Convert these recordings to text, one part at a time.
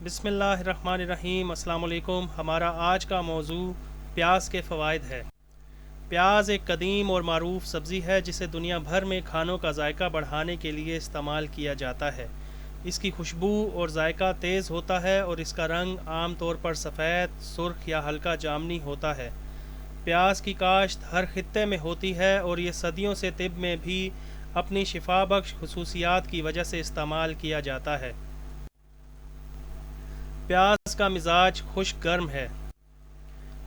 बिस्मिल्लाहिर्रहमानिर्रहीम। अस्सलाम वालेकुम। हमारा आज का मौजू प्याज के फ़वाइद है। प्याज एक कदीम और मारूफ़ सब्ज़ी है जिसे दुनिया भर में खानों का जायका बढ़ाने के लिए इस्तेमाल किया जाता है। इसकी खुशबू और जायका तेज़ होता है और इसका रंग आम तौर पर सफ़ेद, सुर्ख या हल्का जामनी होता है। प्याज की काश्त हर खित्ते में होती है और ये सदियों से तिब में भी अपनी शिफा बख्श खसूसियात की वजह से इस्तेमाल किया जाता है। प्याज का मिजाज खुश्क गर्म है।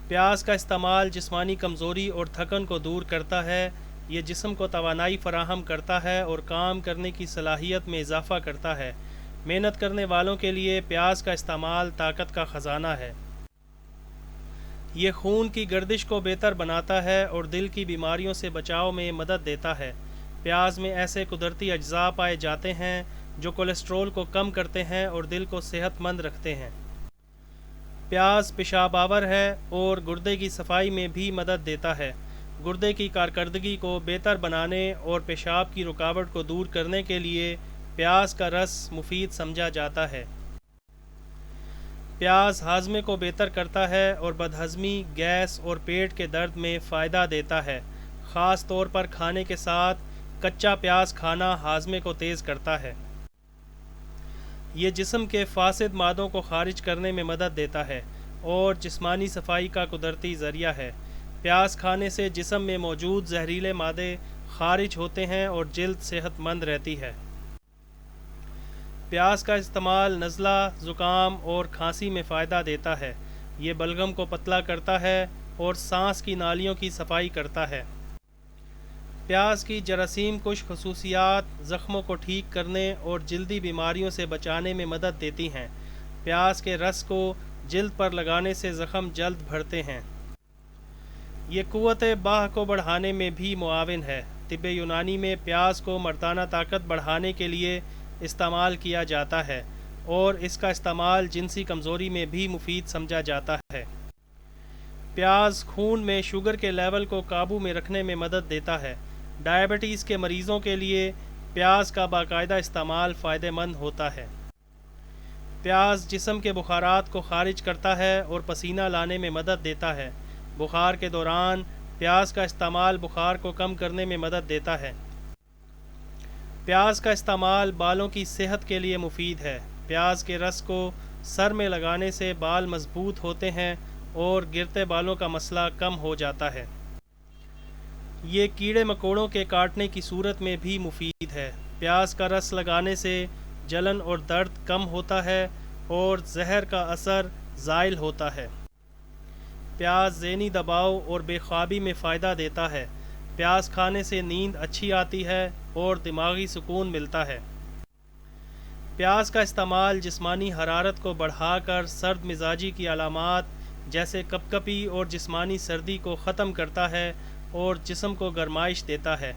प्याज का इस्तेमाल जिस्मानी कमज़ोरी और थकन को दूर करता है। ये जिस्म को तवानाई फराहम करता है और काम करने की सलाहियत में इजाफ़ा करता है। मेहनत करने वालों के लिए प्याज का इस्तेमाल ताकत का ख़जाना है। ये खून की गर्दिश को बेहतर बनाता है और दिल की बीमारियों से बचाव में मदद देता है। प्याज में ऐसे कुदरती अज्जा पाए जाते हैं जो कोलेस्ट्रोल को कम करते हैं और दिल को सेहतमंद रखते हैं। प्याज पेशाबावर है और गुर्दे की सफाई में भी मदद देता है। गुर्दे की कारकर्दगी को बेहतर बनाने और पेशाब की रुकावट को दूर करने के लिए प्याज का रस मुफीद समझा जाता है। प्याज हाजमे को बेहतर करता है और बदहज़मी, गैस और पेट के दर्द में फ़ायदा देता है। ख़ास तौर पर खाने के साथ कच्चा प्याज खाना हाजमे को तेज़ करता है। ये जिस्म के फासिद मादों को खारिज करने में मदद देता है और जिस्मानी सफाई का कुदरती ज़रिया है। प्याज खाने से जिस्म में मौजूद जहरीले मादे खारिज होते हैं और जिल्द सेहतमंद रहती है। प्याज का इस्तेमाल नज़ला, ज़ुकाम और खांसी में फ़ायदा देता है। ये बलगम को पतला करता है और सांस की नालियों की सफाई करता है। प्याज की जरासीम कुश खसूसियात ज़ख्मों को ठीक करने और जल्दी बीमारियों से बचाने में मदद देती हैं। प्याज के रस को जल्द पर लगाने से ज़ख्म जल्द भरते हैं। ये क़ुव्वत बाह को बढ़ाने में भी मुआविन है। तिब्बे यूनानी में प्याज को मर्दाना ताकत बढ़ाने के लिए इस्तेमाल किया जाता है और इसका इस्तेमाल जिनसी कमज़ोरी में भी मुफीद समझा जाता है। प्याज खून में शुगर के लेवल को काबू में रखने में मदद देता है। डायबिटीज़ के मरीज़ों के लिए प्याज का बाकायदा इस्तेमाल फ़ायदेमंद होता है। प्याज जिस्म के बुखारात को खारिज करता है और पसीना लाने में मदद देता है। बुखार के दौरान प्याज का इस्तेमाल बुखार को कम करने में मदद देता है। प्याज का इस्तेमाल बालों की सेहत के लिए मुफीद है। प्याज के रस को सर में लगाने से बाल मजबूत होते हैं और गिरते बालों का मसला कम हो जाता है। ये कीड़े मकोड़ों के काटने की सूरत में भी मुफीद है। प्याज का रस लगाने से जलन और दर्द कम होता है और जहर का असर ज़ाइल होता है। प्याज ज़हनी दबाव और बेख्वाबी में फ़ायदा देता है। प्याज खाने से नींद अच्छी आती है और दिमागी सुकून मिलता है। प्याज का इस्तेमाल जिस्मानी हरारत को बढ़ाकर सर्द मिजाजी की अलामात जैसे कपकपी और जिस्मानी सर्दी को ख़त्म करता है और जिस्म को गर्माइश देता है।